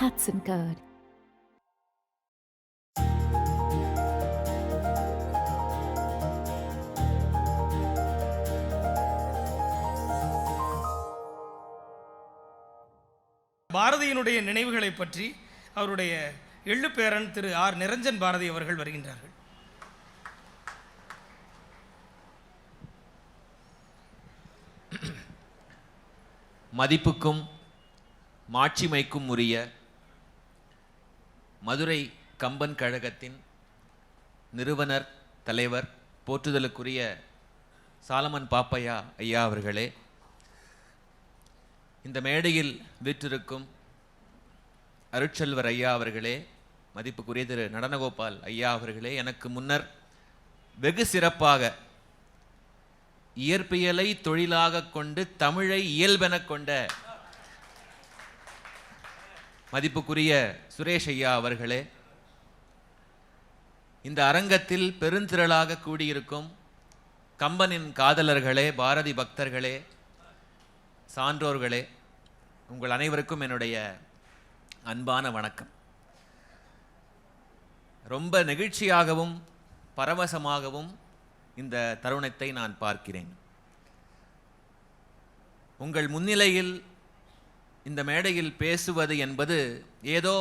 Hudson Curd. பாரதியினுடைய நினைவுகளை பற்றி அவருடைய எள்ளுப்பேரன் திரு ஆர் நிரஞ்சன் பாரதி அவர்கள் வருகின்றார்கள். மதிப்புக்கும் மாட்சிமைக்கும் உரிய மதுரை கம்பன் கழகத்தின் நிறுவனர் தலைவர் போற்றுதலுக்குரிய சாலமன் பாப்பையா ஐயா அவர்களே, இந்த மேடையில் வீற்றிருக்கும் அருட்செல்வர் ஐயா அவர்களே, மதிப்புக்குரிய திரு நடனகோபால் ஐயா அவர்களே, எனக்கு முன்னர் வெகு சிறப்பாக இயற்பியலை தொழிலாக கொண்டு தமிழை இயல்பென கொண்ட மதிப்புக்குரிய சுரேஷ் ஐயா அவர்களே, இந்த அரங்கத்தில் பெருந்திரளாக கூடியிருக்கும் கம்பனின் காதலர்களே, பாரதி பக்தர்களே, சான்றோர்களே, உங்கள் அனைவருக்கும் என்னுடைய அன்பான வணக்கம். ரொம்ப நெகிழ்ச்சியாகவும் பரவசமாகவும் இந்த தருணத்தை நான் பார்க்கிறேன். உங்கள் முன்னிலையில் இந்த மேடையில் பேசுவது என்பது ஏதோ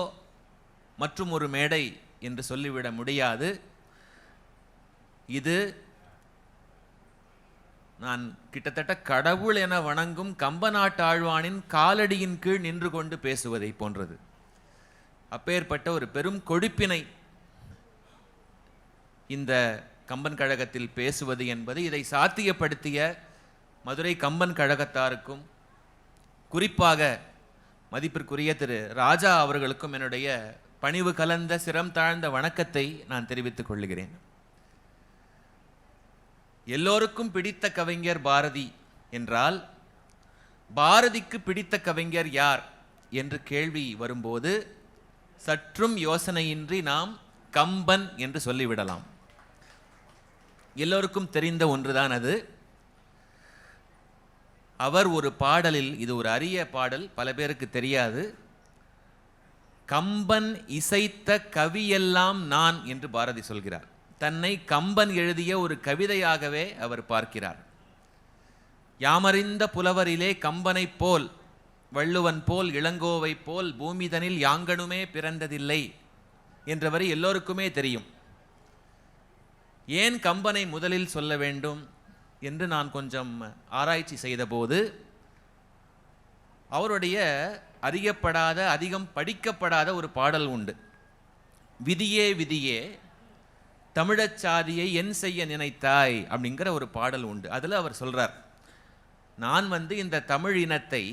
மற்றும் ஒரு மேடை என்று சொல்லிவிட முடியாது. இது நான் கிட்டத்தட்ட கடவுள் என வணங்கும் கம்பநாட்டாழ்வானின் காலடியின் கீழ் நின்று கொண்டு பேசுவதை போன்றது. அப்பேற்பட்ட ஒரு பெரும் கொடிப்பினை இந்த கம்பன் கழகத்தில் பேசுவது என்பது, இதை சாத்தியப்படுத்திய மதுரை கம்பன் கழகத்தாருக்கும் குறிப்பாக மதிப்பிற்குரிய திரு ராஜா அவர்களுக்கும் என்னுடைய பணிவு கலந்த சிரம் தாழ்ந்த வணக்கத்தை நான் தெரிவித்துக் கொள்கிறேன். எல்லோருக்கும் பிடித்த கவிஞர் பாரதி என்றால் பாரதிக்கு பிடித்த கவிஞர் யார் என்று கேள்வி வரும்போது சற்றும் யோசனையின்றி நாம் கம்பன் என்று சொல்லிவிடலாம். எல்லோருக்கும் தெரிந்த ஒன்றுதான் அது. அவர் ஒரு பாடலில், இது ஒரு அரிய பாடல், பல பேருக்கு தெரியாது, கம்பன் இசைத்த கவியெல்லாம் நான் என்று பாரதி சொல்கிறார். தன்னை கம்பன் எழுதிய ஒரு கவிதையாகவே அவர் பார்க்கிறார். யாமறிந்த புலவரிலே கம்பனைப் போல், வள்ளுவன் போல், இளங்கோவை போல் பூமிதனில் யாங்கனுமே பிறந்ததில்லை என்ற வரி எல்லோருக்குமே தெரியும். ஏன் கம்பனை முதலில் சொல்ல வேண்டும் என்று நான் கொஞ்சம் ஆராய்ச்சி செய்தபோது அவருடைய அறியப்படாத, அதிகம் படிக்கப்படாத ஒரு பாடல் உண்டு. விதியே விதியே தமிழச்சாதியை என் செய்ய நினைத்தாய் அப்படிங்கிற ஒரு பாடல் உண்டு. அதில் அவர் சொல்றார், நான் இந்த தமிழ் இனத்தை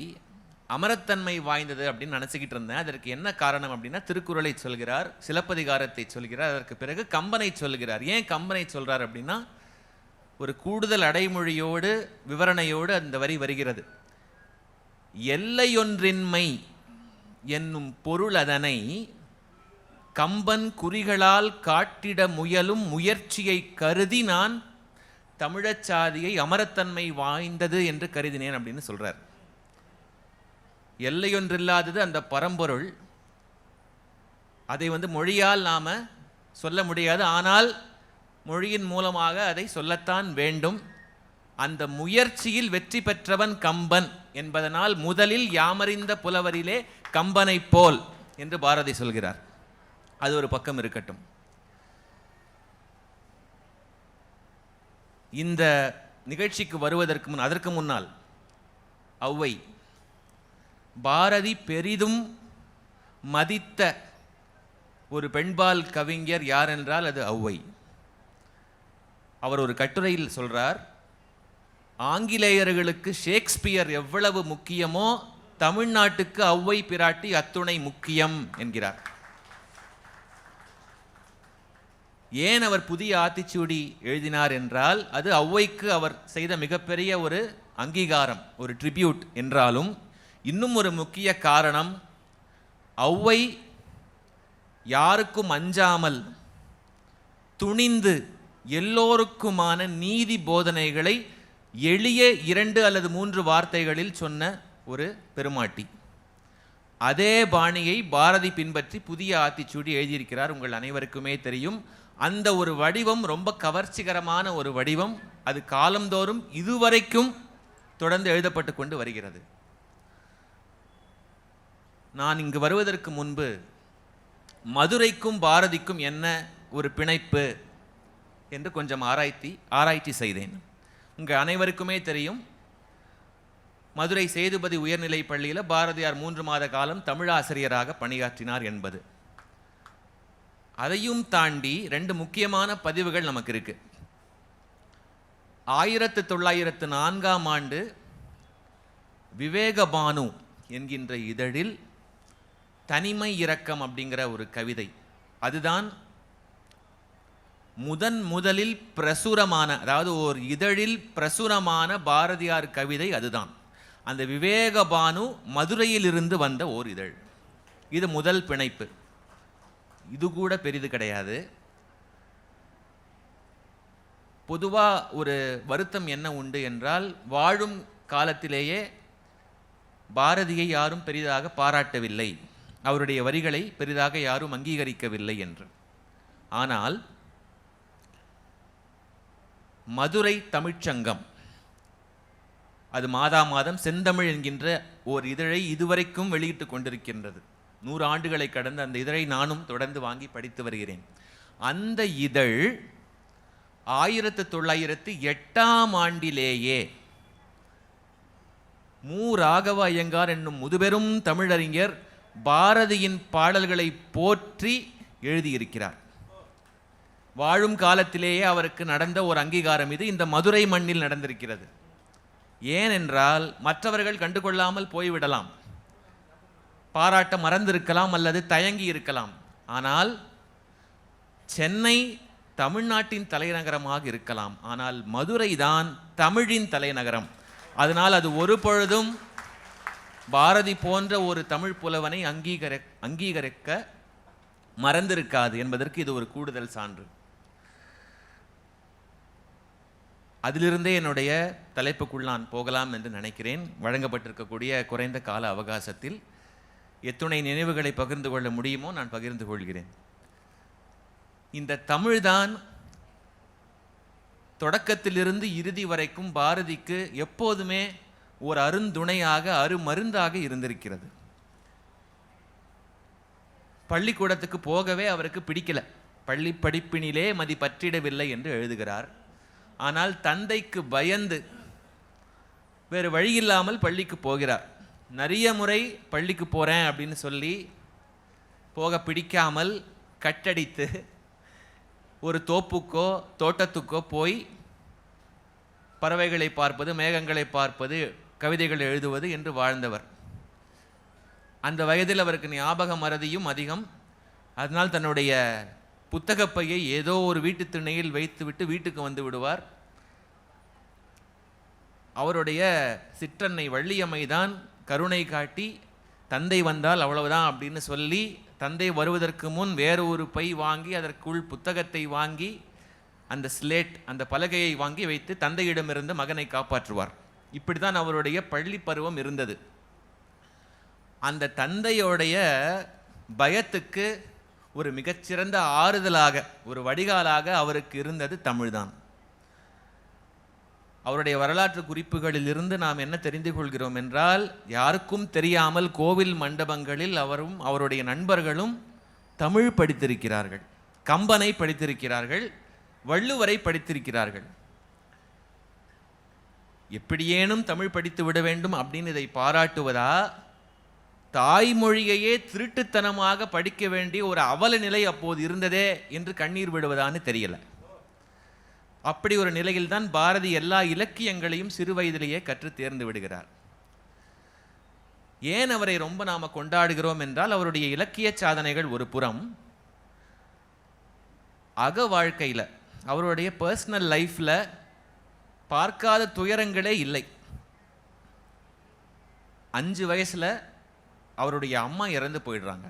அமரத்தன்மை வாய்ந்தது அப்படின்னு நினச்சிக்கிட்டு இருந்தேன். அதற்கு என்ன காரணம் அப்படின்னா திருக்குறளை சொல்கிறார், சிலப்பதிகாரத்தை சொல்கிறார், அதற்கு பிறகு கம்பனை சொல்கிறார். ஏன் கம்பனை சொல்றார் அப்படின்னா ஒரு கூடுதல் அடைமொழியோடு விவரணையோடு அந்த வரி வருகிறது. எல்லையொன்றின்மை என்னும் பொருள் அதனை கம்பன் குறிகளால் காட்டிட முயலும் முயற்சியை கருதி நான் தமிழச்சாதியை அமரத்தன்மை வாய்ந்தது என்று கருதினேன் அப்படின்னு சொல்றார். எல்லையொன்றில்லாதது அந்த பரம்பொருள். அதை மொழியால் நாம சொல்ல முடியாது, ஆனால் மொழியின் மூலமாக அதை சொல்லத்தான் வேண்டும். அந்த முயற்சியில் வெற்றி பெற்றவன் கம்பன் என்பதனால் முதலில் யாமறிந்த புலவரிலே கம்பனை போல் என்று பாரதி சொல்கிறார். அது ஒரு பக்கம் இருக்கட்டும். இந்த நிகழ்ச்சிக்கு வருவதற்கு முன், அதற்கு முன்னால் ஔவை, பாரதி பெரிதும் மதித்த ஒரு பெண்பால் கவிஞர் யார் என்றால் அது ஔவை. அவர் ஒரு கட்டுரையில் சொல்றார், ஆங்கிலேயர்களுக்கு ஷேக்ஸ்பியர் எவ்வளவு முக்கியமோ தமிழ்நாட்டுக்கு ஔவை பிராட்டி அத்துணை முக்கியம் என்கிறார். ஏன் அவர் புதிய ஆத்திச்சூடி எழுதினார் என்றால் அது ஔவைக்கு அவர் செய்த மிகப்பெரிய ஒரு அங்கீகாரம், ஒரு ட்ரிபியூட் என்றாலும் இன்னும் ஒரு முக்கிய காரணம், ஔவை யாருக்கும் அஞ்சாமல் துணிந்து எல்லோருக்குமான நீதி போதனைகளை எளிய 2 அல்லது 3 வார்த்தைகளில் சொன்ன ஒரு பெருமாட்டி. அதே பாணியை பாரதி பின்பற்றி புதிய ஆத்திச்சூடி எழுதியிருக்கிறார். உங்கள் அனைவருக்குமே தெரியும். அந்த ஒரு வடிவம் ரொம்ப கவர்ச்சிகரமான ஒரு வடிவம். அது காலந்தோறும் இதுவரைக்கும் தொடர்ந்து எழுதப்பட்டு கொண்டு வருகிறது. நான் இங்கு வருவதற்கு முன்பு மதுரைக்கும் பாரதிக்கும் என்ன ஒரு பிணைப்பு என்று கொஞ்சம் ஆராய்ச்சி செய்தேன். உங்கள் அனைவருக்குமே தெரியும், மதுரை சேதுபதி உயர்நிலை பள்ளியில் பாரதியார் 3 மாத காலம் தமிழாசிரியராக பணியாற்றினார் என்பது. அதையும் தாண்டி 2 முக்கியமான பதிவுகள் நமக்கு இருக்கு. 1904ஆம் ஆண்டு விவேகபானு என்கின்ற இதழில் தனிமை இரக்கம் அப்படிங்கிற ஒரு கவிதை, அதுதான் முதலில் பிரசுரமான, அதாவது ஒரு இதழில் பிரசுரமான பாரதியார் கவிதை அதுதான். அந்த விவேகபானு மதுரையிலிருந்து வந்த ஓர் இதழ். இது முதல் பிணைப்பு. இது கூட பெரிது கிடையாது. பொதுவாக ஒரு வருத்தம் என்ன உண்டு என்றால், வாழும் காலத்திலேயே பாரதியை யாரும் பெரிதாக பாராட்டவில்லை, அவருடைய வரிகளை பெரிதாக யாரும் அங்கீகரிக்கவில்லை என்று. ஆனால் மதுரை தமிழ்ச்சங்கம் அது மாதம் செந்தமிழ் என்கின்ற ஓர் இதழை இதுவரைக்கும் வெளியிட்டு கொண்டிருக்கின்றது. 100 ஆண்டுகளை கடந்த அந்த இதழை நானும் தொடர்ந்து வாங்கி படித்து வருகிறேன். அந்த இதழ் 1908ஆம் ஆண்டிலேயே மு. ராகவ ஐயங்கார் என்னும் முதுபெரும் தமிழறிஞர் பாரதியின் பாடல்களை போற்றி எழுதியிருக்கிறார். வாழும் காலத்திலேயே அவருக்கு நடந்த ஒரு அங்கீகாரம் இது இந்த மதுரை மண்ணில் நடந்திருக்கிறது. ஏனென்றால் மற்றவர்கள் கண்டுகொள்ளாமல் போய்விடலாம், பாராட்ட மறந்திருக்கலாம் அல்லது தயங்கி இருக்கலாம். ஆனால் சென்னை தமிழ்நாட்டின் தலைநகரமாக இருக்கலாம், ஆனால் மதுரை தான் தமிழின் தலைநகரம். அதனால் அது ஒரு பொழுதும் பாரதி போன்ற ஒரு தமிழ் புலவனை அங்கீகரிக்க மறந்திருக்காது என்பதற்கு இது ஒரு கூடுதல் சான்று. அதிலிருந்தே என்னுடைய தலைப்புக்குள் நான் போகலாம் என்று நினைக்கிறேன். வழங்கப்பட்டிருக்கக்கூடிய குறைந்த கால அவகாசத்தில் எத்துணை நினைவுகளை பகிர்ந்து கொள்ள முடியுமோ நான் பகிர்ந்து கொள்கிறேன். இந்த தமிழ்தான் தொடக்கத்திலிருந்து இறுதி வரைக்கும் பாரதிக்கு எப்போதுமே ஒரு அருந்துணையாக, அருமருந்தாக இருந்திருக்கிறது. பள்ளிக்கூடத்துக்கு போகவே அவருக்கு பிடிக்கல, பள்ளி படிப்பினிலே மதி பற்றிடவில்லை என்று எழுதுகிறார். ஆனால் தந்தைக்கு பயந்து வேறு வழியில்லாமல் பள்ளிக்கு போகிறார். நிறைய முறை பள்ளிக்கு போகிறேன் அப்படின்னு சொல்லி போக பிடிக்காமல் கட்டடித்து ஒரு தோப்புக்கோ தோட்டத்துக்கோ போய் பறவைகளை பார்ப்பது, மேகங்களை பார்ப்பது, கவிதைகள் எழுதுவது என்று வாழ்ந்தவர். அந்த வயதில் அவருக்கு ஞாபக மறதியும் அதிகம். அதனால் தன்னுடைய புத்தகப்பையை ஏதோ ஒரு வீட்டு திண்ணையில் வைத்துவிட்டு வீட்டுக்கு வந்து விடுவார். அவருடைய சிற்றன்னை வள்ளியம்மை தான் கருணை காட்டி தந்தை வந்தால் அவ்வளவுதான் அப்படின்னு சொல்லி, தந்தை வருவதற்கு முன் வேறு ஒரு பை வாங்கி அதற்குள் புத்தகத்தை வாங்கி அந்த ஸ்லேட், அந்த பலகையை வாங்கி வைத்து தந்தையிடமிருந்து மகனை காப்பாற்றுவார். இப்படி தான் அவருடைய பள்ளி பருவம் இருந்தது. அந்த தந்தையோடைய பயத்துக்கு ஒரு மிகச்சிறந்த ஆறுதலாக, ஒரு வடிகாலாக அவருக்கு இருந்தது தமிழ்தான். அவருடைய வரலாற்று குறிப்புகளிலிருந்து நாம் என்ன தெரிந்து கொள்கிறோம் என்றால், யாருக்கும் தெரியாமல் கோவில் மண்டபங்களில் அவரும் அவருடைய நண்பர்களும் தமிழ் படித்திருக்கிறார்கள், கம்பனை படித்திருக்கிறார்கள், வள்ளுவரை படித்திருக்கிறார்கள். எப்படியேனும் தமிழ் படித்து விட வேண்டும் அப்படின்னு இதை பாராட்டுவதா, தாய்மொழியையே திருட்டுத்தனமாக படிக்க வேண்டிய ஒரு அவல நிலை அப்போது இருந்ததே என்று கண்ணீர் விடுவதான்னு தெரியல. அப்படி ஒரு நிலையில்தான் பாரதி எல்லா இலக்கியங்களையும் சிறு வயதிலேயே கற்று தேர்ந்து விடுகிறார். ஏன் அவரை ரொம்ப நாம கொண்டாடுகிறோம் என்றால், அவருடைய இலக்கிய சாதனைகள் ஒரு புறம், அக வாழ்க்கையில், அவருடைய பர்சனல் லைஃப்பில் பார்க்காத துயரங்களே இல்லை. 5 வயசுல அவருடைய அம்மா இறந்து போயிடுறாங்க.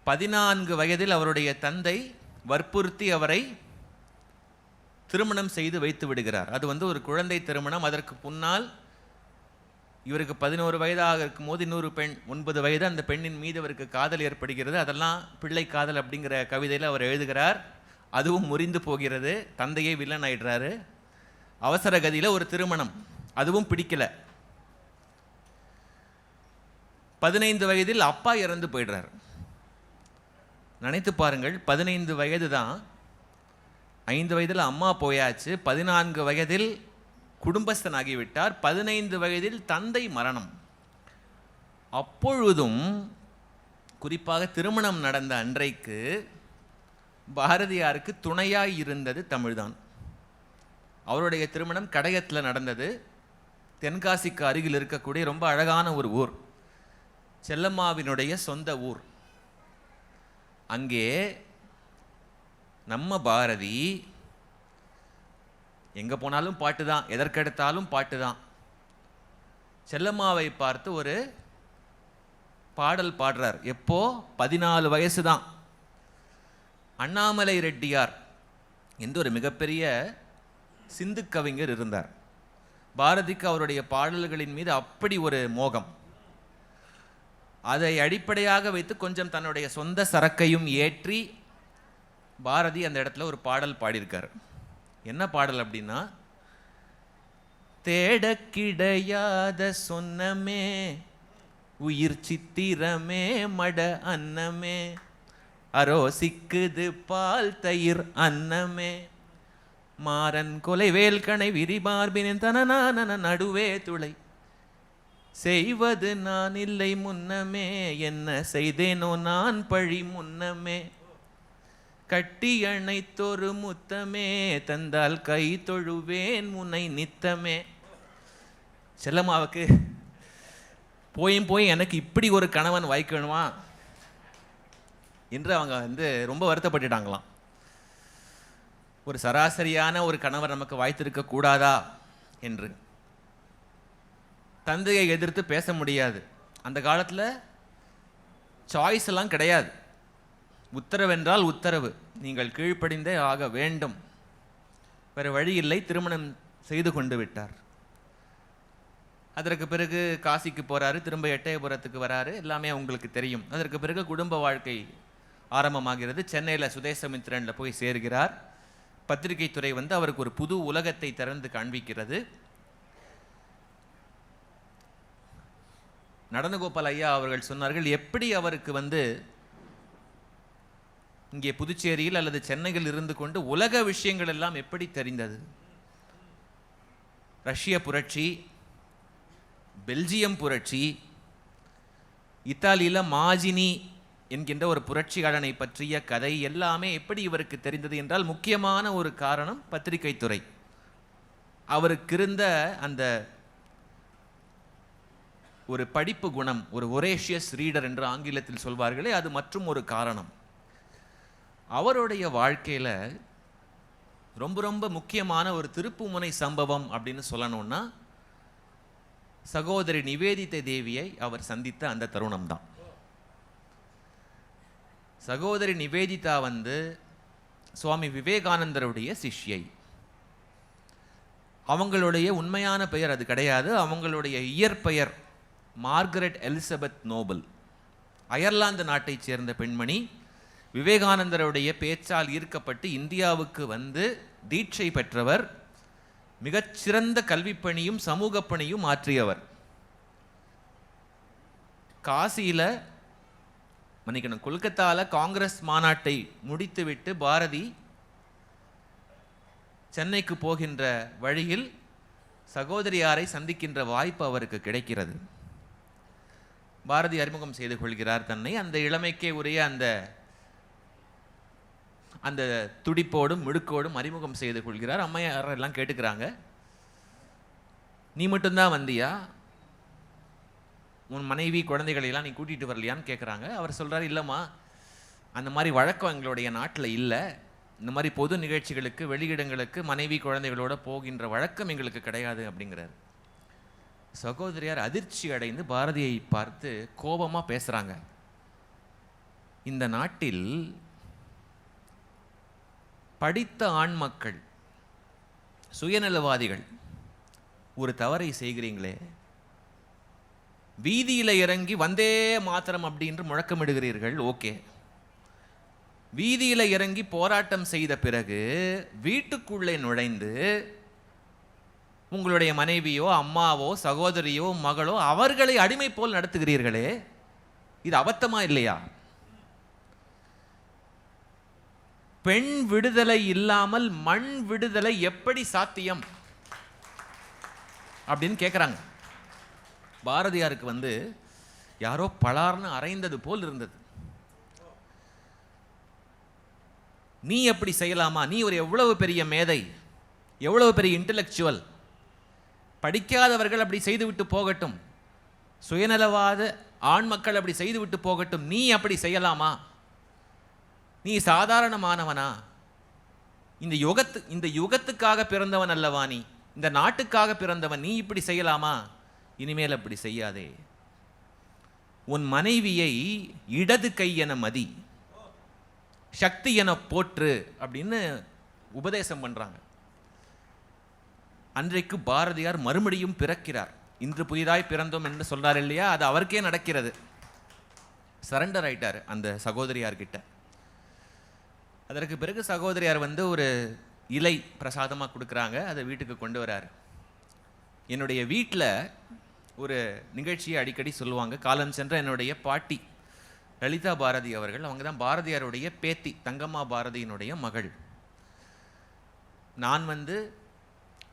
14 வயதில் அவருடைய தந்தை வற்புறுத்தி அவரை திருமணம் செய்து வைத்து விடுகிறார். அது ஒரு குழந்தை திருமணம். அதற்கு முன்னால் இவருக்கு 11 வயதாக இருக்கும்போது இன்னொரு பெண் 9 வயது, அந்த பெண்ணின் மீது அவருக்கு காதல் ஏற்படுகிறது. அதெல்லாம் பிள்ளை காதல் அப்படிங்கிற கவிதையில் அவர் எழுதுகிறார். அதுவும் முறிந்து போகிறது. தந்தையே வில்லன் ஆயிடுறாரு. அவசர கதியில் ஒரு திருமணம், அதுவும் பிடிக்கல. 15 வயதில் அப்பா இறந்து போயிடுறார். நினைத்து பாருங்கள், 15 வயது தான், 5 வயதில் அம்மா போயாச்சு, 14 வயதில் குடும்பஸ்தனாகிவிட்டார், 15 வயதில் தந்தை மரணம். அப்பொழுதும் குறிப்பாக திருமணம் நடந்த அன்றைக்கு பாரதியாருக்கு துணையாய் இருந்தது தமிழ்தான். அவருடைய திருமணம் கடையத்தில் நடந்தது. தென்காசிக்கு அருகில் இருக்கக்கூடிய ரொம்ப அழகான ஒரு ஊர், செல்லம்மாவினுடைய சொந்த ஊர். அங்கே நம்ம பாரதி எங்கே போனாலும் பாட்டு தான், எதற்கெடுத்தாலும் பாட்டு தான். செல்லம்மாவை பார்த்து ஒரு பாடல் பாடுறார். எப்போ? 14 வயசு தான். அண்ணாமலை ரெட்டியார் என்று ஒரு மிகப்பெரிய சிந்து கவிஞர் இருந்தார். பாரதிக்கு அவருடைய பாடல்களின் மீது அப்படி ஒரு மோகம். அதை அடிப்படையாக வைத்து கொஞ்சம் தன்னுடைய சொந்த சரக்கையும் ஏற்றி பாரதி அந்த இடத்துல ஒரு பாடல் பாடியிருக்கார். என்ன பாடல் அப்படின்னா, தேட கிடையாத சொன்னமே உயிர் சித்திரமே மட அன்னமே அரோசிக்குது பால் தயிர் அன்னமே மாறன் கொலை வேல்கணை விரிபார்பினின் தனநான நடுவே துளை செய்வது நான் இல்லை முன்னமே என்ன செய்தேனோ நான் பழி முன்னமே கட்டி அணைத்தொரு முத்தமே தந்தால் கை தொழுவேன் முனை நித்தமே. செல்லம்மாவுக்கு போய் எனக்கு இப்படி ஒரு கணவன் வாய்க்கணுமா என்று அவங்க ரொம்ப வருத்தப்பட்டுட்டாங்களாம். ஒரு சராசரியான ஒரு கணவர் நமக்கு வாய்த்திருக்க கூடாதா என்று. தந்தையை எதிர்த்து பேச முடியாது. அந்த காலத்தில் சாய்ஸ் எல்லாம் கிடையாது. உத்தரவென்றால் உத்தரவு, நீங்கள் கீழ்ப்படிந்தே ஆக வேண்டும். வேறு வழி இல்லை. திருமணம் செய்து கொண்டு விட்டார். அதற்கு பிறகு காசிக்கு போகிறாரு, திரும்ப எட்டயபுரத்துக்கு வராரு, எல்லாமே உங்களுக்கு தெரியும். அதற்கு பிறகு குடும்ப வாழ்க்கை ஆரம்பமாகிறது. சென்னையில் சுதேசமித்ரனில் போய் சேர்கிறார். பத்திரிகை துறை அவருக்கு ஒரு புது உலகத்தை திறந்து காண்பிக்கிறது. நடனகோபால் ஐயா அவர்கள் சொன்னார்கள், எப்படி அவருக்கு இங்கே புதுச்சேரியில் அல்லது சென்னையில் இருந்து கொண்டு உலக விஷயங்கள் எல்லாம் எப்படி தெரிந்தது. ரஷ்ய புரட்சி, பெல்ஜியம் புரட்சி, இத்தாலியில் மாஜினி என்கின்ற ஒரு புரட்சியாளனை பற்றிய கதை எல்லாமே எப்படி இவருக்கு தெரிந்தது என்றால், முக்கியமான ஒரு காரணம் பத்திரிகை துறை. அவருக்கு இருந்த அந்த ஒரு படிப்பு குணம், ஒரு ஒரேஷியஸ் ரீடர் என்று ஆங்கிலத்தில் சொல்வார்களே, அது மற்றும் ஒரு காரணம். அவருடைய வாழ்க்கையில் ரொம்ப ரொம்ப முக்கியமான ஒரு திருப்புமுனை சம்பவம் அப்படின்னு சொல்லணும்னா, சகோதரி நிவேதிதா தேவியை அவர் சந்தித்த அந்த தருணம் தான். சகோதரி நிவேதிதா சுவாமி விவேகானந்தருடைய சிஷ்யை. அவங்களுடைய உண்மையான பெயர் அது கிடையாது. அவங்களுடைய இயற்பெயர் மார்கரெட் எலிசபெத் நோபல். அயர்லாந்து நாட்டைச் சேர்ந்த பெண்மணி. விவேகானந்தருடைய பேச்சால் ஈர்க்கப்பட்டு இந்தியாவுக்கு தீட்சை பெற்றவர். மிகச்சிறந்த கல்விப்பணியும் சமூக பணியும் ஆற்றியவர். காசியில் கொல்கத்தாவில் காங்கிரஸ் மாநாட்டை முடித்துவிட்டு பாரதி சென்னைக்கு போகின்ற வழியில் சகோதரியாரை சந்திக்கின்ற வாய்ப்பு அவருக்கு கிடைக்கிறது. பாரதி அறிமுகம் செய்து கொள்கிறார் தன்னை. அந்த இளமைக்கே உரிய அந்த துடிப்போடும் மிடுக்கோடும் அறிமுகம் செய்து கொள்கிறார். அம்மையார் எல்லாம் கேட்டுக்கிறாங்க, நீ மட்டும்தான் வந்தியா, உன் மனைவி குழந்தைகளெல்லாம் நீ கூட்டிகிட்டு வரலையான்னு கேட்குறாங்க. அவர் சொல்கிறார், இல்லைம்மா, அந்த மாதிரி வழக்கம் எங்களுடைய நாட்டில் இல்லை. இந்த மாதிரி பொது நிகழ்ச்சிகளுக்கு வெளியிடங்களுக்கு மனைவி குழந்தைகளோட போகின்ற வழக்கம் எங்களுக்கு கிடையாது அப்படிங்கிறார். சகோதரியார் அதிர்ச்சி அடைந்து பாரதியை பார்த்து கோபமாக பேசுகிறாங்க. இந்த நாட்டில் படித்த ஆண் மக்கள், சுயநலவாதிகள் ஒரு தவறை செய்கிறீங்களே, வீதியில் இறங்கி வந்தே மாத்திரம் அப்படின்று முழக்கமிடுகிறீர்கள், ஓகே. வீதியில் இறங்கி போராட்டம் செய்த பிறகு வீட்டுக்குள்ளே நுழைந்து உங்களுடைய மனைவியோ அம்மாவோ சகோதரியோ மகளோ அவர்களை அடிமை போல் நடத்துகிறீர்களே, இது அபத்தமா இல்லையா? பெண் விடுதலை இல்லாமல் மண் விடுதலை எப்படி சாத்தியம் அப்படின்னு கேட்குறாங்க. பாரதியாருக்கு யாரோ பலார்னு அரைந்தது போல் இருந்தது. நீ எப்படி செய்யலாமா? நீ ஒரு எவ்வளவு பெரிய மேதை, எவ்வளவு பெரிய இன்டலெக்சுவல். படிக்காதவர்கள் அப்படி செய்துவிட்டு போகட்டும், சுயநலவாத ஆண் மக்கள் அப்படி செய்துவிட்டு போகட்டும், நீ அப்படி செய்யலாமா? நீ சாதாரணமானவனா? இந்த யுகத்துக்காக பிறந்தவன் அல்லவா நீ? இந்த நாட்டுக்காக பிறந்தவன். நீ இப்படி செய்யலாமா? இனிமேல் அப்படி செய்யாதே. உன் மனைவியை இடது கை என மதி, சக்தி என போற்று அப்படின்னு உபதேசம் பண்றாங்க. அன்றைக்கு பாரதியார் மறுபடியும் பிறக்கிறார். இன்று புதிதாய் பிறந்தோம் என்று சொல்றார் இல்லையா, அது அவருக்கே நடக்கிறது. சரண்டர் ஆயிட்டார் அந்த சகோதரியார்கிட்ட. அதற்கு பிறகு சகோதரியார் ஒரு இலை பிரசாதமாக கொடுக்குறாங்க, அதை வீட்டுக்கு கொண்டு வராரு. என்னுடைய வீட்டில் ஒரு நிகழ்ச்சியை அடிக்கடி சொல்லுவாங்க. காலம் சென்ற என்னுடைய பாட்டி லலிதா பாரதி அவர்கள், அவங்க தான் பாரதியாருடைய பேத்தி, தங்கம்மா பாரதியினுடைய மகள். நான்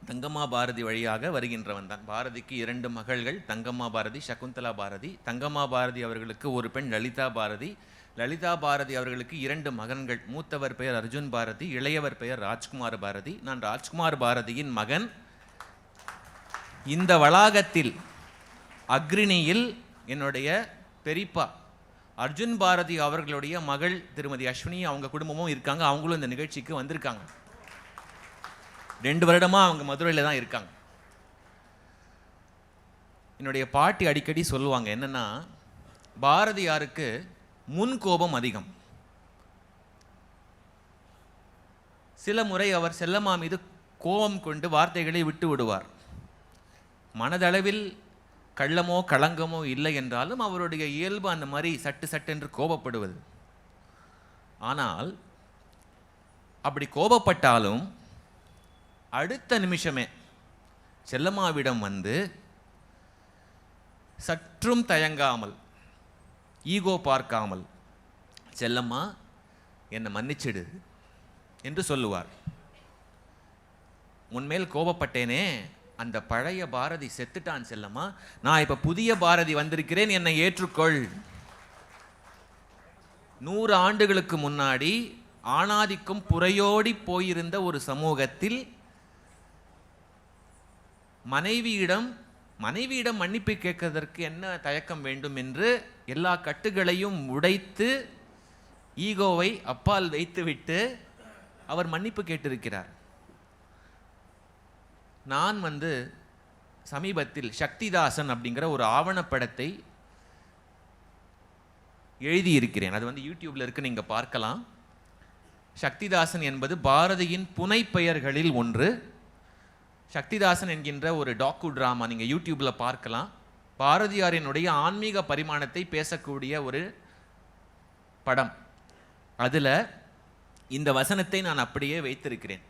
தங்கம்மா பாரதி வழியாக வருகின்றவன் தான். பாரதிக்கு 2 மகள்கள், தங்கம்மா பாரதி, சகுந்தலா பாரதி. தங்கம்மா பாரதி அவர்களுக்கு ஒரு பெண் லலிதா பாரதி. லலிதா பாரதி அவர்களுக்கு 2 மகன்கள். மூத்தவர் பெயர் அர்ஜுன் பாரதி, இளையவர் பெயர் ராஜ்குமார் பாரதி. நான் ராஜ்குமார் பாரதியின் மகன். இந்த வளாகத்தில் அக்ரிணியில் என்னுடைய பெரியப்பா அர்ஜுன் பாரதி அவர்களுடைய மகள் திருமதி அஸ்வினி, அவங்க குடும்பமும் இருக்காங்க. அவங்களும் இந்த நிகழ்ச்சிக்கு வந்திருக்காங்க. 2 வருடமா அவங்க மதுரையில் தான் இருக்காங்க. என்னுடைய பாட்டி அடிக்கடி சொல்லுவாங்க, என்னன்னா பாரதியாருக்கு முன் கோபம் அதிகம். சில முறை அவர் செல்லம்மா மீது கோபம் கொண்டு வார்த்தைகளை விட்டு விடுவார். மனதளவில் கள்ளமோ களங்கமோ இல்லை என்றாலும் அவருடைய இயல்பு அந்த மாதிரி சட்டு சட்டென்று கோபப்படுவது. ஆனால் அப்படி கோபப்பட்டாலும் அடுத்த நிமிஷமே செல்லம்மாவிடம் சற்றும் தயங்காமல், ஈகோ பார்க்காமல், செல்லம்மா என்னை மன்னிச்சிடு என்று சொல்லுவார். உன்மேல் கோபப்பட்டேனே, அந்த பழைய பாரதி செத்துட்டான் செல்லம்மா, நான் இப்ப புதிய பாரதி வந்திருக்கிறேன், என்னை ஏற்றுக்கொள். 100 ஆண்டுகளுக்கு முன்னாடி ஆணாதிக்கும் புறையோடி போயிருந்த ஒரு சமூகத்தில் மனைவியிடம் மன்னிப்பு கேட்கறதற்கு என்ன தயக்கம் வேண்டும் என்று எல்லா கட்டுகளையும் உடைத்து ஈகோவை அப்பால் வைத்துவிட்டு அவர் மன்னிப்பு கேட்டிருக்கிறார். நான் சமீபத்தில் சக்திதாசன் அப்படிங்கிற ஒரு ஆவணப்படத்தை எழுதியிருக்கிறேன். அது யூடியூப்ல இருக்கு, நீங்க பார்க்கலாம். சக்திதாசன் என்பது பாரதியின் புனை பெயர்களில் ஒன்று. சக்திதாசன் என்கின்ற ஒரு டாக்கு டிராமா நீங்க யூடியூப்ல பார்க்கலாம். பாரதியாரினுடைய ஆன்மீக பரிமாணத்தை பேசக்கூடிய ஒரு படம். அதுல இந்த வசனத்தை நான் அப்படியே வைத்திருக்கிறேன்.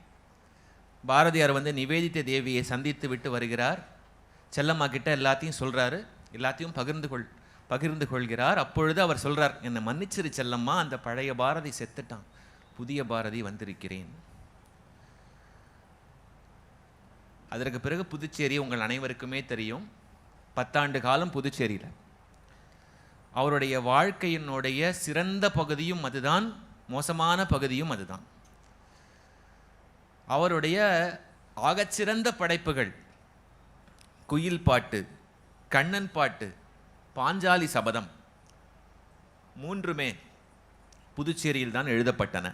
பாரதியார் நிவேதித தேவியை சந்தித்து விட்டு வருகிறார். செல்லம்மா கிட்ட எல்லாத்தையும் சொல்றாரு, எல்லாத்தையும் பகிர்ந்து கொள்கிறார். அப்பொழுது அவர் சொல்றார், என்னை மன்னிச்சிரு செல்லம்மா, அந்த பழைய பாரதி செத்துட்டான், புதிய பாரதி வந்திருக்கிறேன். அதற்கு பிறகு புதுச்சேரி உங்கள் அனைவருக்குமே தெரியும். 10 ஆண்டு காலம் புதுச்சேரியில். அவருடைய வாழ்க்கையினுடைய சிறந்த பகுதியும் அதுதான், மோசமான பகுதியும் அதுதான். அவருடைய ஆகச்சிறந்த படைப்புகள் குயில் பாட்டு, கண்ணன் பாட்டு, பாஞ்சாலி சபதம் 3மே புதுச்சேரியில் தான் எழுதப்பட்டன.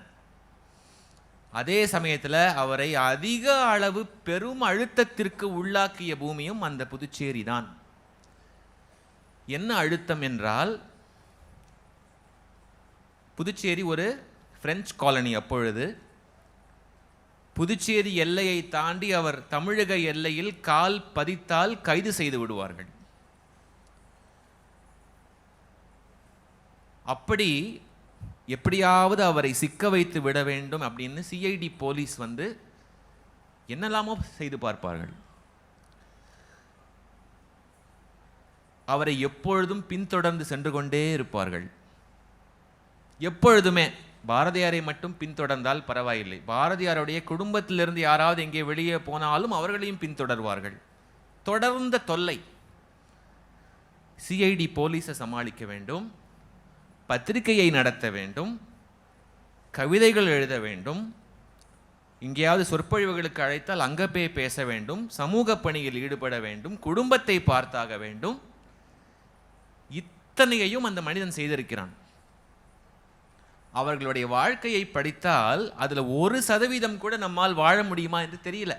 அதே சமயத்தில் அவரை அதிக அளவு பெரும் அழுத்தத்திற்கு உள்ளாக்கிய பூமியும் அந்த புதுச்சேரி தான். என்ன அழுத்தம் என்றால், புதுச்சேரி ஒரு பிரெஞ்சு காலனி. அப்பொழுது புதுச்சேரி எல்லையை தாண்டி அவர் தமிழக எல்லையில் கால் பதித்தால் கைது செய்து விடுவார்கள். அப்படி எப்படியாவது அவரை சிக்க வைத்து விட வேண்டும் அப்படின்னு சிஐடி போலீஸ் வந்து என்னெல்லாமோ செய்து பார்ப்பார்கள். அவரை எப்பொழுதும் பின்தொடர்ந்து சென்று கொண்டே இருப்பார்கள். எப்பொழுதுமே பாரதியாரை மட்டும் பின்தொடர்ந்தால் பரவாயில்லை, பாரதியாருடைய குடும்பத்திலிருந்து யாராவது எங்கே வெளியே போனாலும் அவர்களையும் பின்தொடர்வார்கள். தொடர்ந்த தொல்லை. சிஐடி போலீஸை சமாளிக்க வேண்டும், பத்திரிகையை நடத்த வேண்டும், கவிதைகள் எழுத வேண்டும், எங்கேயாவது சொற்பொழிவுகளுக்கு அழைத்தால் அங்கே போய் பேச வேண்டும், சமூக பணியில் ஈடுபட வேண்டும், குடும்பத்தை பார்த்தாக வேண்டும். இத்தனையையும் அந்த மனிதன் செய்திருக்கிறான். அவர்களுடைய வாழ்க்கையை படித்தால் அதில் 1% கூட நம்மால் வாழ முடியுமா என்று தெரியல.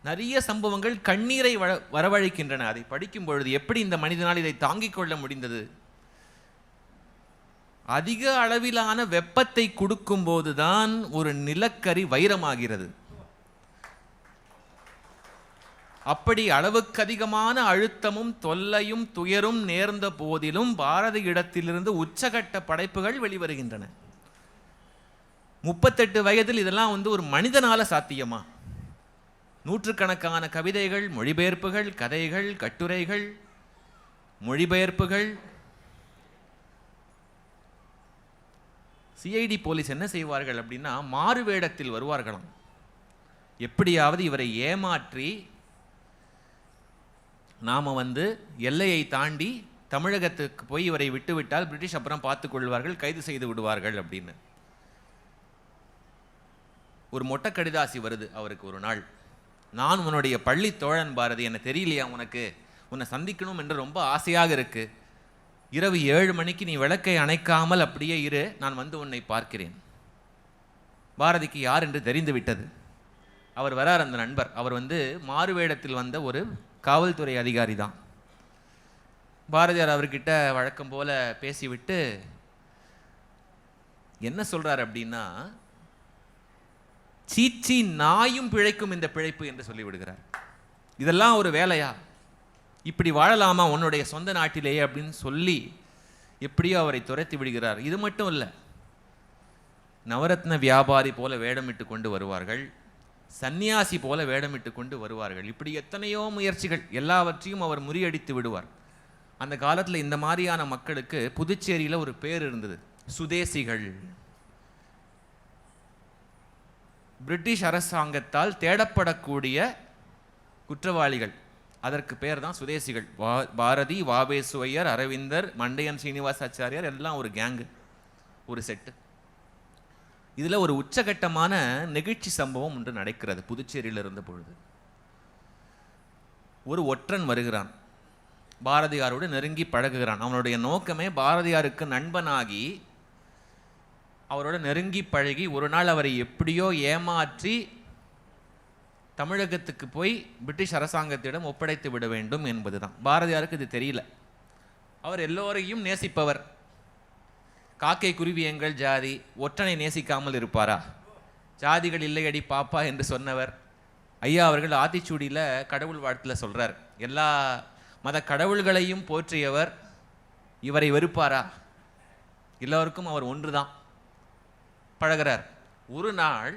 நிறைய சம்பவங்கள் கண்ணீரை வரவழைக்கின்றன. அதை படிக்கும் பொழுது எப்படி இந்த மனிதனால் இதை தாங்கிக் கொள்ள முடிந்தது? அதிக அளவிலான வெப்பத்தை கொடுக்கும் போதுதான் ஒரு நிலக்கரி வைரமாகிறது. அப்படி அளவுக்கு அதிகமான அழுத்தமும் தொல்லையும் துயரும் நேர்ந்த போதிலும் பாரதி இடத்திலிருந்து உச்சகட்ட படைப்புகள் வெளிவருகின்றன. 38 வயதில் இதெல்லாம் ஒரு மனிதனால சாத்தியமா? நூற்றுக்கணக்கான கவிதைகள், மொழிபெயர்ப்புகள், கதைகள், கட்டுரைகள், மொழிபெயர்ப்புகள். சிஐடி போலீஸ் என்ன செய்வார்கள் அப்படின்னா, மாறு வேடத்தில் வருவார்களாம். எப்படியாவது இவரை ஏமாற்றி நாம் எல்லையை தாண்டி தமிழகத்துக்கு போய் இவரை விட்டுவிட்டால் பிரிட்டிஷ் அப்புறம் பார்த்துக் கொள்வார்கள், கைது செய்து விடுவார்கள் அப்படின்னு. ஒரு மொட்டை கடிதாசி வருது அவருக்கு ஒரு நாள். நான் உன்னுடைய பள்ளி தோழன் பாரதி, என்ன தெரியலையா உனக்கு? உன்னை சந்திக்கணும் என்று ரொம்ப ஆசையாக இருக்கு. இரவு 7 மணிக்கு நீ விளக்கை அணைக்காமல் அப்படியே இரு, நான் உன்னை பார்க்கிறேன். பாரதிக்கு யார் என்று தெரிந்து விட்டது. அவர் வரார், அந்த நண்பர். அவர் மாறுவேடத்தில் வந்த ஒரு காவல்துறை அதிகாரி தான். பாரதியார் அவர்கிட்ட வழக்கம் போல பேசிவிட்டு என்ன சொல்றார் அப்படின்னா, சீச்சி நாயும் பிழைக்கும் இந்த பிழைப்பு என்று சொல்லிவிடுகிறார். இதெல்லாம் ஒரு வேலையா? இப்படி வாழலாமா உன்னுடைய சொந்த நாட்டிலேயே அப்படின்னு சொல்லி எப்படியோ அவரை துரத்தி விடுகிறார். இது மட்டும் இல்லை, நவரத்ன வியாபாரி போல வேடமிட்டு கொண்டு வருவார்கள், சந்நியாசி போல வேடமிட்டு கொண்டு வருவார்கள். இப்படி எத்தனையோ முயற்சிகள், எல்லாவற்றையும் அவர் முறியடித்து விடுவார். அந்த காலத்தில் இந்த மாதிரியான மக்களுக்கு புதுச்சேரியில் ஒரு பேர் இருந்தது, சுதேசிகள். பிரிட்டிஷ் அரசாங்கத்தால் தேடப்படக்கூடிய குற்றவாளிகள், அதற்கு பேர் தான் சுதேசிகள். பாரதி, வாவேசுவையர், அரவிந்தர், மண்டையன் சீனிவாசாச்சாரியார் எல்லாம் ஒரு கேங்கு, ஒரு செட்டு. இதில் ஒரு உச்சகட்டமான நெகிழ்ச்சி சம்பவம் ஒன்று நடக்கிறது. புதுச்சேரியில் இருந்த பொழுது ஒரு ஒற்றன் வருகிறான், பாரதியாரோடு நெருங்கி பழகுகிறான். அவனுடைய நோக்கமே பாரதியாருக்கு நண்பனாகி அவரோட நெருங்கி பழகி ஒரு நாள் அவரை எப்படியோ ஏமாற்றி தமிழகத்துக்கு போய் பிரிட்டிஷ் அரசாங்கத்திடம் ஒப்படைத்து விட வேண்டும் என்பதுதான். பாரதியாருக்கு இது தெரியல. அவர் எல்லோரையும் நேசிப்பவர். காக்கை குருவி எங்கள் ஜாதி, ஒற்றனை நேசிக்காமல் இருப்பாரா? ஜாதிகள் இல்லையடி பாப்பா என்று சொன்னவர். ஐயா அவர்கள் ஆத்திச்சூடியில் கடவுள் வாழ்த்தில் சொல்கிறார், எல்லா மத கடவுள்களையும் போற்றியவர் இவரை வெறுப்பாரா? எல்லோருக்கும் அவர் ஒன்று தான். பழகிறார். ஒரு நாள்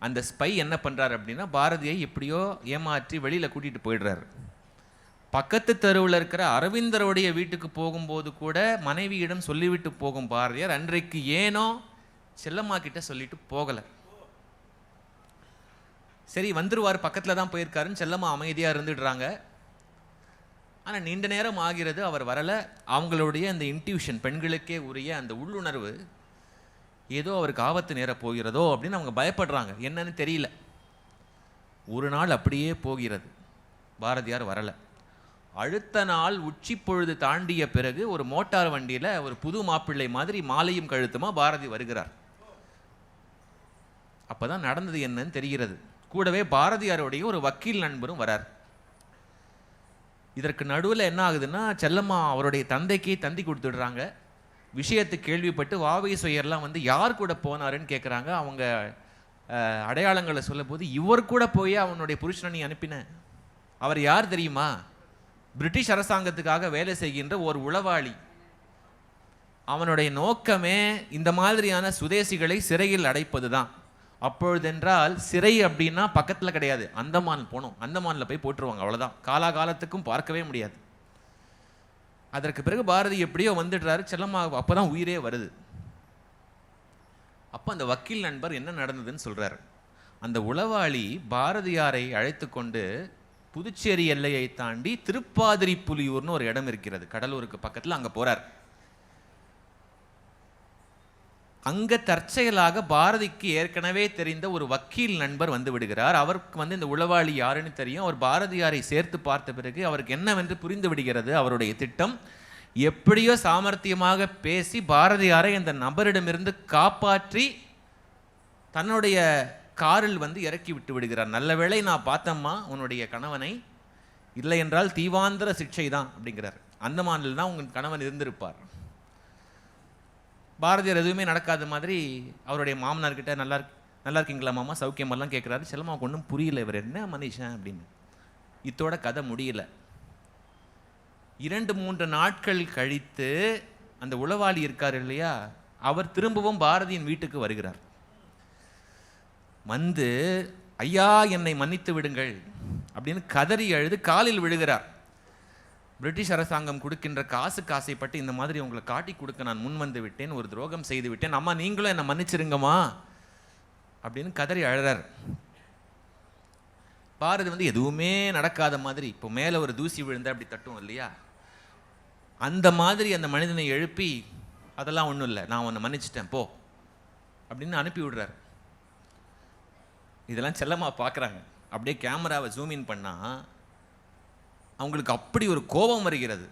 அந்த ஸ்பை என்ன பண்ணுறார் அப்படின்னா, பாரதியை எப்படியோ ஏமாற்றி வெளியில் கூட்டிகிட்டு போயிடுறார். பக்கத்து தெருவில் இருக்கிற அரவிந்தருடைய வீட்டுக்கு போகும்போது கூட மனைவியிடம் சொல்லிவிட்டு போகும் பாரதியார் அன்றைக்கு ஏனோ செல்லம்மா கிட்ட சொல்லிட்டு போகலை. சரி வந்துருவார், பக்கத்தில் தான் போயிருக்காருன்னு செல்லம்மா அமைதியாக இருந்துடுறாங்க. ஆனால் நீண்ட நேரம் ஆகிறது, அவர் வரலை. அவங்களுடைய அந்த இன்ட்யூஷன், பெண்களுக்கே உரிய அந்த உள்ளுணர்வு, ஏதோ அவருக்கு ஆபத்து நேர போகிறதோ அப்படின்னு அவங்க பயப்படுறாங்க. என்னன்னு தெரியல. ஒரு நாள் அப்படியே போகிறது, பாரதியார் வரலை. அடுத்த நாள் உச்சி பொழுது தாண்டிய பிறகு ஒரு மோட்டார் வண்டியில் ஒரு புது மாப்பிள்ளை மாதிரி மாலையும் கழுத்துமா பாரதி வருகிறார். அப்போதான் நடந்தது என்னன்னு தெரிகிறது. கூடவே பாரதியாருடைய ஒரு வக்கீல் நண்பரும் வரார். இதற்கு நடுவில் என்ன ஆகுதுன்னா, செல்லம்மா அவருடைய தந்தைக்கு தந்தி கொடுத்துடுறாங்க. விஷயத்தை கேள்விப்பட்டு வாவேசுயர்லாம் யார் கூட போனாருன்னு கேட்குறாங்க. அவங்க அடையாளங்களை சொல்லும் போது, இவர் கூட போய் அவனுடைய புருஷனை நீ அனுப்பின, அவர் யார் தெரியுமா? பிரிட்டிஷ் அரசாங்கத்துக்காக வேலை செய்கின்ற ஒரு உளவாளி. அவனுடைய நோக்கமே இந்த மாதிரியான சுதேசிகளை சிறையில் அடைப்பது தான். அப்பொழுதென்றால் சிறை அப்படின்னா பக்கத்தில் கிடையாது, அந்தமான் போனோம், அந்தமானில் போய் போட்டுருவாங்க, அவ்வளோதான். காலாகாலத்துக்கும் பார்க்கவே முடியாது. அதற்கு பிறகு பாரதி எப்படியோ வந்துடுறாரு. செல்லம்மா அப்போ தான் உயிரே வருது. அப்போ அந்த வக்கீல் நண்பர் என்ன நடந்ததுன்னு சொல்கிறார். அந்த உளவாளி பாரதியாரை அழைத்து கொண்டு புதுச்சேரி எல்லையை தாண்டி திருப்பாதிரி புலியூர்னு ஒரு இடம் இருக்கிறது, கடலூருக்கு பக்கத்தில், அங்கே போகிறார். அங்கே தற்செயலாக பாரதிக்கு ஏற்கனவே தெரிந்த ஒரு வக்கீல் நண்பர் வந்து விடுகிறார். அவருக்கு இந்த உளவாளி யாருன்னு தெரியும். அவர் பாரதியாரை சேர்த்து பார்த்த பிறகு அவருக்கு என்னவென்று புரிந்து விடுகிறது. அவருடைய திட்டம் எப்படியோ சாமர்த்தியமாக பேசி பாரதியாரை அந்த நபரிடமிருந்து காப்பாற்றி தன்னுடைய காரில் இறக்கி விட்டு விடுகிறார். நல்ல வேளை நான் பார்த்தம்மா உன்னுடைய கணவனை, இல்லை என்றால் தீவாந்திர சிக்ஷை தான் அப்படிங்கிறார். அந்தமானில் தான் உங்கள் கணவன் இருந்திருப்பார். பாரதியார் எதுவுமே நடக்காத மாதிரி அவருடைய மாமனார்கிட்ட நல்லா இருக்கீங்களா மாமா, சௌக்கியமெல்லாம் கேட்குறாரு. செல்லம்மாவுக்கு ஒன்றும் புரியல, இவர் என்ன மனுஷன் அப்படின்னு. இத்தோட கதை முடியல. 2-3 நாட்கள் கழித்து அந்த உளவாளி இருக்கார் இல்லையா, அவர் திரும்பவும் பாரதியின் வீட்டுக்கு வருகிறார். வந்து ஐயா என்னை மன்னித்து விடுங்கள் அப்படின்னு கதறி அழுது காலில் விழுகிறார். பிரிட்டிஷ் அரசாங்கம் கொடுக்கின்ற காசைப்பட்டு இந்த மாதிரி உங்களை காட்டி கொடுக்க நான் முன் வந்து விட்டேன், ஒரு துரோகம் செய்து விட்டேன், அம்மா நீங்களும் என்னை மன்னிச்சிருங்கம்மா அப்படின்னு கதறி அழறார். பாரதி எதுவுமே நடக்காத மாதிரி, இப்போ மேலே ஒரு தூசி விழுந்தா அப்படி தட்டும் இல்லையா, அந்த மாதிரி அந்த மனிதனை எழுப்பி அதெல்லாம் ஒன்றும் இல்லை, நான் உன்னை மன்னிச்சிட்டேன் போ அப்படின்னு அனுப்பி விடுறார். இதெல்லாம் செல்லம்மா பார்க்குறாங்க. அப்படியே கேமராவை ஜூம் இன் பண்ணால் அவங்களுக்கு அப்படி ஒரு கோபம் வருகிறது.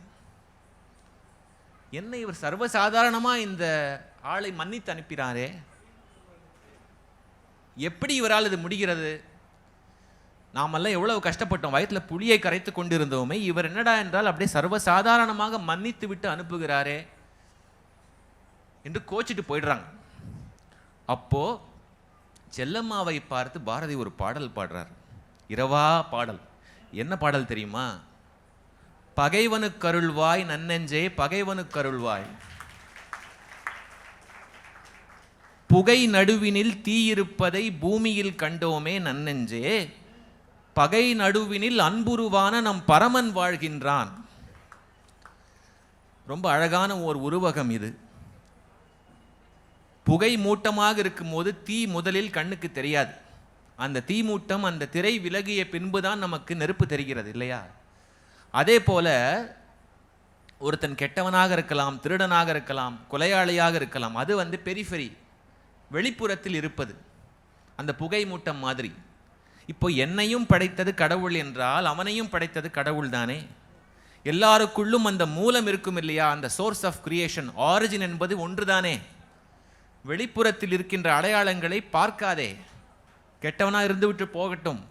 என்ன இவர் சர்வசாதாரணமாக இந்த ஆளை மன்னித்து அனுப்பினாரே, எப்படி இவரால் இது முடிகிறது? நாமெல்லாம் எவ்வளவு கஷ்டப்பட்டோம், வயிற்றில் புளியை கரைத்து கொண்டிருந்தோமே, இவர் என்னடா என்றால் அப்படியே சர்வசாதாரணமாக மன்னித்து விட்டு அனுப்புகிறாரே என்று கோச்சிட்டு போயிடுறாங்க. அப்போ செல்லம்மாவை பார்த்து பாரதி ஒரு பாடல் பாடுறார், இரவா பாடல். என்ன பாடல் தெரியுமா? பகைவனுக்கருள்வாய் நன்னெஞ்சே பகைவனுக்கருள்வாய், புகை நடுவினில் தீயிருப்பதை பூமியில் கண்டோமே நன்னெஞ்சே, பகை நடுவினில் அன்புருவான நம் பரமன் வாழ்கின்றான். ரொம்ப அழகான ஓர் உருவகம் இது. புகை மூட்டமாக இருக்கும்போது தீ முதலில் கண்ணுக்கு தெரியாது. அந்த தீ மூட்டம், அந்த திரை விலகிய பின்புதான் நமக்கு நெருப்பு தெரிகிறது இல்லையா? அதே போல ஒருத்தன் கெட்டவனாக இருக்கலாம், திருடனாக இருக்கலாம், கொலையாளியாக இருக்கலாம், அது பெரிஃபெரி, வெளிப்புறத்தில் இருப்பது, அந்த புகை மூட்டம் மாதிரி. இப்போ என்னையும் படைத்தது கடவுள் என்றால் அவனையும் படைத்தது கடவுள் தானே. எல்லாருக்குள்ளும் அந்த மூலம் இருக்கும் இல்லையா, அந்த சோர்ஸ் ஆஃப் கிரியேஷன், ஆரிஜின் என்பது ஒன்று தானே. வெளிப்புறத்தில் இருக்கின்ற அடையாளங்களை பார்க்காதே. கெட்டவனாக இருந்து விட்டு போகட்டும்,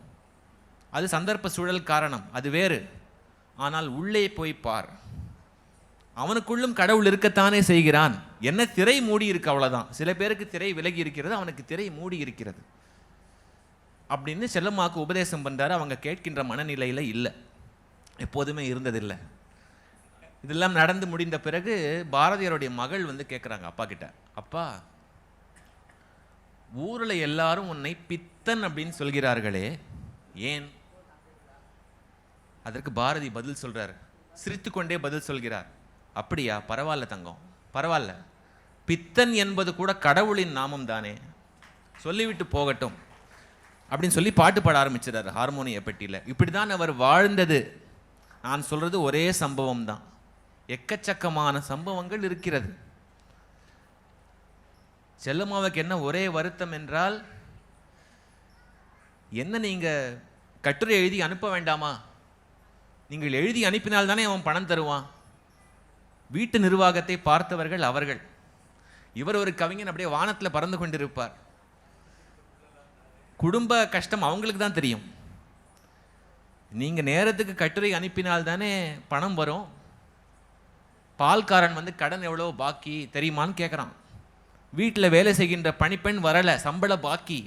அது சந்தர்ப்ப சூழல் காரணம், அது வேறு. ஆனால் உள்ளே போய் பார், அவனுக்குள்ளும் கடவுள் இருக்கத்தானே செய்கிறான். என்ன திரை மூடி இருக்கு அவ்வளவுதான். சில பேருக்கு திரை விலகி இருக்கிறது, அவனுக்கு திரை மூடி இருக்கிறது அப்படின்னு செல்லம்மாக்கு உபதேசம் பண்றாரு. அவங்க கேட்கின்ற மனநிலையில இல்லை, எப்போதுமே இருந்ததில்லை. இதெல்லாம் நடந்து முடிந்த பிறகு பாரதியாருடைய மகள் கேட்குறாங்க அப்பா கிட்ட, அப்பா ஊரில் எல்லாரும் உன்னை பித்தன் அப்படின்னு சொல்கிறார்களே, ஏன்? அதற்கு பாரதி பதில் சொல்றார், சிரித்துக்கொண்டே பதில் சொல்கிறார், அப்படியா, பரவாயில்ல தங்கம், பரவாயில்ல, பித்தன் என்பது கூட கடவுளின் நாமம் தானே, சொல்லிவிட்டு போகட்டும் அப்படின்னு சொல்லி பாட்டு பாட ஆரம்பிச்சிடார் ஹார்மோனிய பெட்டியில். இப்படிதான் அவர் வாழ்ந்தது. நான் சொல்றது ஒரே சம்பவம் தான், எக்கச்சக்கமான சம்பவங்கள் இருக்கிறது. செல்லம்மாவுக்கு என்ன ஒரே வருத்தம் என்றால், என்ன நீங்க கட்டுரை எழுதி அனுப்ப வேண்டாமா? நீங்கள் எழுதி அனுப்பினால் தானே அவன் பணம் தருவான். வீட்டு நிர்வாகத்தை பார்த்தவர்கள் அவர்கள். இவர் ஒரு கவிஞன் அப்படியே வானத்தில் பறந்து கொண்டிருப்பார். குடும்ப கஷ்டம் அவங்களுக்கு தான் தெரியும். நீங்க நேரத்துக்கு கட்டுரை அனுப்பினால் தானே பணம் வரும். பால்காரன் கடன் எவ்வளோ பாக்கி தெரியுமான்னு கேட்குறான். வீட்டில் வேலை செய்கின்ற பணிப்பெண் வரலை, சம்பள பாக்கி.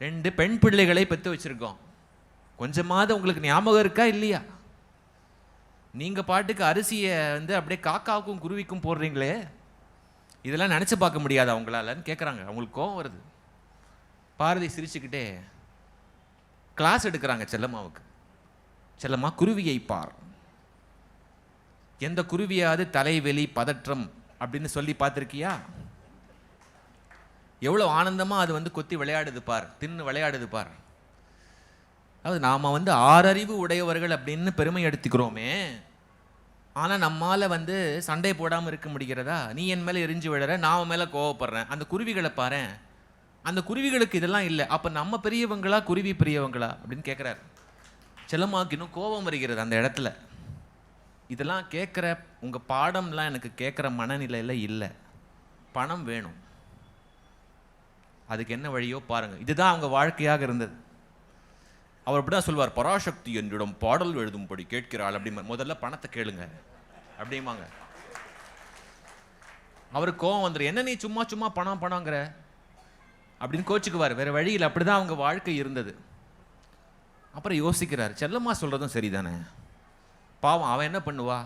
2 பெண் பிள்ளைகளை பெற்று வச்சிருக்கோம். கொஞ்சமாவது உங்களுக்கு ஞாபகம் இருக்கா இல்லையா? நீங்கள் பாட்டுக்கு அரிசியை வந்து அப்படியே காக்காவுக்கும் குருவிக்கும் போடுறீங்களே, இதெல்லாம் நினச்சி பார்க்க முடியாது அவங்களாலன்னு கேட்குறாங்க. அவங்களுக்கு கோவம் வருது. பாரதி சிரிச்சுக்கிட்டே கிளாஸ் எடுக்கிறாங்க செல்லம்மாவுக்கு. செல்லம்மா, குருவியை பார், எந்த குருவியாவது தலைவலி பதற்றம் அப்படின்னு சொல்லி பார்த்துருக்கியா? எவ்வளோ ஆனந்தமாக அது வந்து கொத்தி விளையாடுது பார், தின்னு விளையாடுது பார். அதாவது நாம் வந்து 6 அறிவு உடையவர்கள் அப்படின்னு பெருமை எடுத்துக்கிறோமே, ஆனால் நம்மால் வந்து சண்டை போடாமல் இருக்க முடிகிறதா? நீ என் மேலே எரிஞ்சு விழற, நான் உன் மேலே கோவப்படுறேன். அந்த குருவிகளை பாரு, அந்த குருவிகளுக்கு இதெல்லாம் இல்லை. அப்போ நம்ம பெரியவங்களா குருவி பெரியவங்களா அப்படின்னு கேட்குறாரு. செல்லம்மாவுக்கு இன்னும் கோபம் வருகிறது அந்த இடத்துல. இதெல்லாம் கேட்குற உங்கள் பாடம்லாம் எனக்கு கேட்குற மனநிலையில் இல்லை. பணம் வேணும், அதுக்கு என்ன வழியோ பாருங்கள். இதுதான் அவங்க வாழ்க்கையாக இருந்தது. அவர் அப்படி தான் சொல்வார், பராசக்தி என்னிடம் பாடல் எழுதும்படி கேட்கிறாள் அப்படிமா. முதல்ல பணத்தை கேளுங்க அப்படிமாங்க. அவருக்கு கோவம் வந்துடும், என்ன நீ சும்மா சும்மா பணம் பணங்கிற அப்படின்னு கோச்சுக்குவார். வேறு வழியில் அப்படி தான் அவங்க வாழ்க்கை இருந்தது. அப்புறம் யோசிக்கிறார், செல்லம்மா சொல்கிறதும் சரிதானே, பாவம் அவன் என்ன பண்ணுவா,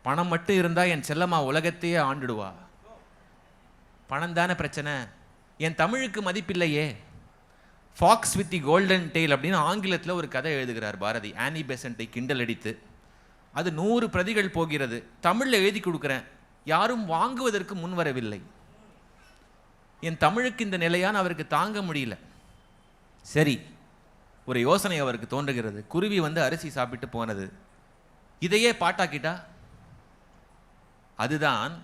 பணம் மட்டும் இருந்தால் என் செல்லம்மா உலகத்தையே ஆண்டுடுவா. பணம் தானே பிரச்சனை, என் தமிழுக்கு மதிப்பில்லையே. Fox with the golden tail அப்படின்னு ஆங்கிலத்தில் ஒரு கதை எழுதுகிறார் பாரதி, ஆனி பெசண்ட்டை கிண்டல் அடித்து. அது 100 பிரதிகள் போகிறது. தமிழில் எழுதி கொடுக்குறேன், யாரும் வாங்குவதற்கு முன் வரவில்லை. என் தமிழுக்கு இந்த நிலையான அவருக்கு தாங்க முடியல. சரி, ஒரு யோசனை அவருக்கு தோன்றுகிறது. குருவி வந்து அரிசி சாப்பிட்டு போனது, இதையே பாட்டாக்கிட்டா? அதுதான்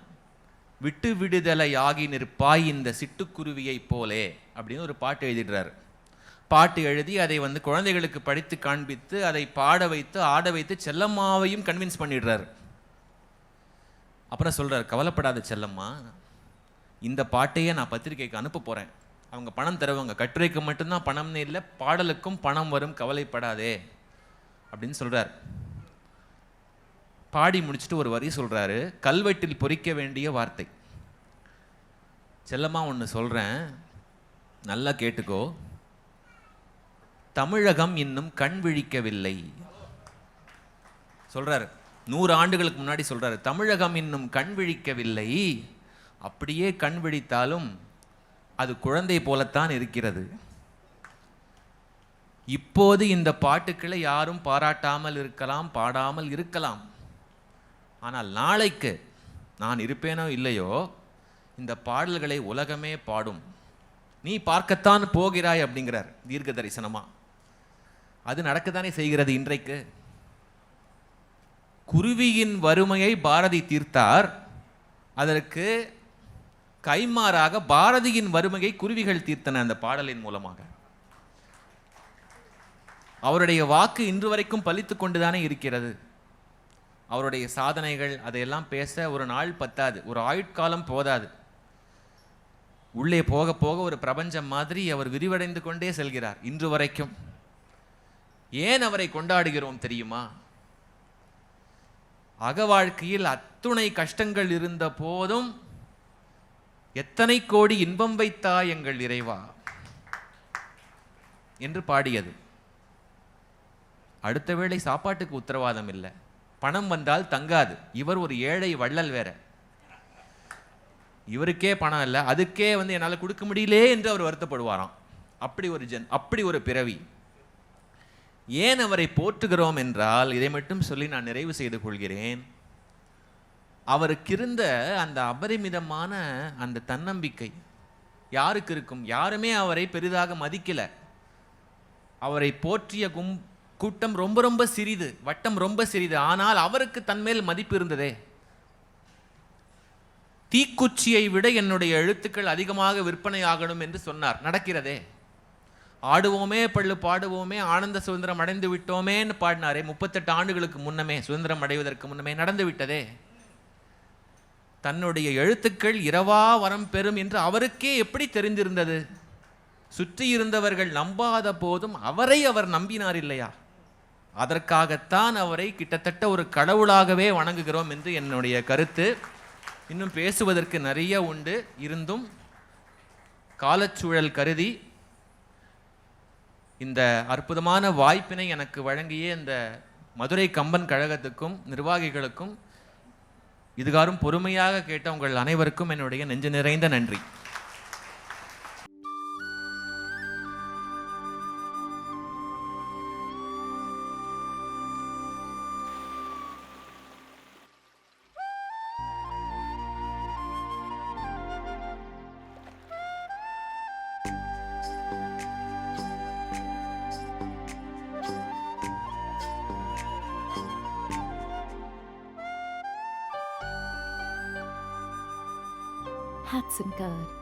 விட்டு விடுதலையாகி நிற்பாய் இந்த சிட்டுக்குருவியை போலே அப்படின்னு ஒரு பாட்டு எழுதிடுறாரு. பாட்டு எழுதி அதை வந்து குழந்தைகளுக்கு படித்து காண்பித்து அதை பாட வைத்து ஆட வைத்து செல்லம்மாவையும் கன்வின்ஸ் பண்ணிடுறாரு. அப்புறம் சொல்றார், கவலைப்படாத செல்லம்மா, இந்த பாட்டையே நான் பத்திரிகைக்கு அனுப்ப போகிறேன், அவங்க பணம் தருவாங்க, கட்டுரைக்கு மட்டும்தான் பணம்னு இல்லை, பாடலுக்கும் பணம் வரும், கவலைப்படாதே அப்படின்னு சொல்கிறார். பாடி முடிச்சுட்டு ஒரு வரி சொல்கிறாரு, கல்வெட்டில் பொறிக்க வேண்டிய வார்த்தை. செல்லம்மா ஒன்று சொல்கிறேன், நல்லா கேட்டுக்கோ. தமிழகம் இன்னும் கண் விழிக்கவில்லை சொல்கிறார். 100 ஆண்டுகளுக்கு முன்னாடி சொல்கிறார், தமிழகம் இன்னும் கண் விழிக்கவில்லை, அப்படியே கண் விழித்தாலும் அது குழந்தை போலத்தான் இருக்கிறது. இப்போது இந்த பாட்டுக்களை யாரும் பாராட்டாமல் இருக்கலாம், பாடாமல் இருக்கலாம், ஆனால் நாளைக்கு நான் இருப்பேனோ இல்லையோ இந்த பாடல்களை உலகமே பாடும், நீ பார்க்கத்தான் போகிறாய் அப்படிங்கிறார் தீர்க்க தரிசனமா. அது நடக்கத்தானே செய்கிறது இன்றைக்கு. குருவியின் வறுமையை பாரதி தீர்த்தார், அதற்கு கைமாறாக பாரதியின் வறுமையை குருவிகள் தீர்த்தன அந்த பாடலின் மூலமாக. அவருடைய வாக்கு இன்று வரைக்கும் பலித்து கொண்டுதானே இருக்கிறது. அவருடைய சாதனைகள் அதையெல்லாம் பேச ஒரு நாள் பத்தாது, ஒரு ஆயுட்காலம் போதாது. உள்ளே போக போக ஒரு பிரபஞ்சம் மாதிரி அவர் விரிவடைந்து கொண்டே செல்கிறார் இன்று வரைக்கும். ஏன் அவரை கொண்டாடுகிறோம் தெரியுமா? அக வாழ்க்கையில் அத்துணை கஷ்டங்கள் இருந்த போதும் எத்தனை கோடி இன்பம் வைத்தாய் எங்கள் இறைவா என்று பாடியது. அடுத்த வேளை சாப்பாட்டுக்கு உத்தரவாதம் இல்லை, பணம் வந்தால் தங்காது. இவர் ஒரு ஏழை வள்ளல் வேற, இவருக்கே பணம் இல்லை, அதுக்கே வந்து என்னால் கொடுக்க முடியலே என்று அவர் வருத்தப்படுவாராம். அப்படி ஒரு பிறவி. ஏன் அவரை போற்றுகிறோம் என்றால், இதை மட்டும் சொல்லி நான் நிறைவு செய்து கொள்கிறேன், அவருக்கு இருந்த அந்த அபரிமிதமான அந்த தன்னம்பிக்கை யாருக்கு இருக்கும்? யாருமே அவரை பெரிதாக மதிக்கல. அவரை போற்றிய கூட்டம் ரொம்ப ரொம்ப சிறிது, வட்டம் ரொம்ப சிறிது. ஆனால் அவருக்கு தன்மேல் மதிப்பு இருந்ததே. தீக்குச்சியை விட என்னுடைய எழுத்துக்கள் அதிகமாக விற்பனை ஆகணும் என்று சொன்னார். நடக்கிறதே. ஆடுவோமே பள்ளு பாடுவோமே ஆனந்த சுதந்திரம் அடைந்து விட்டோமேன்னு பாடினாரே 38 ஆண்டுகளுக்கு முன்னமே, சுதந்திரம் அடைவதற்கு முன்னமே நடந்து விட்டதே. தன்னுடைய எழுத்துக்கள் இரவா வரம் பெறும் என்று அவருக்கே எப்படி தெரிந்திருந்தது? சுற்றி இருந்தவர்கள் நம்பாத போதும் அவரை அவர் நம்பினார் இல்லையா? அதற்காகத்தான் அவரை கிட்டத்தட்ட ஒரு கடவுளாகவே வணங்குகிறோம் என்று என்னுடைய கருத்து. இன்னும் பேசுவதற்கு நிறைய உண்டு, இருந்தும் காலச்சூழல் கருதி இந்த அற்புதமான வாய்ப்பினை எனக்கு வழங்கிய இந்த மதுரை கம்பன் கழகத்துக்கும் நிர்வாகிகளுக்கும் இதுகாரும் பொறுமையாக கேட்ட உங்கள் அனைவருக்கும் என்னுடைய நெஞ்சு நிறைந்த நன்றி. Hudson Card.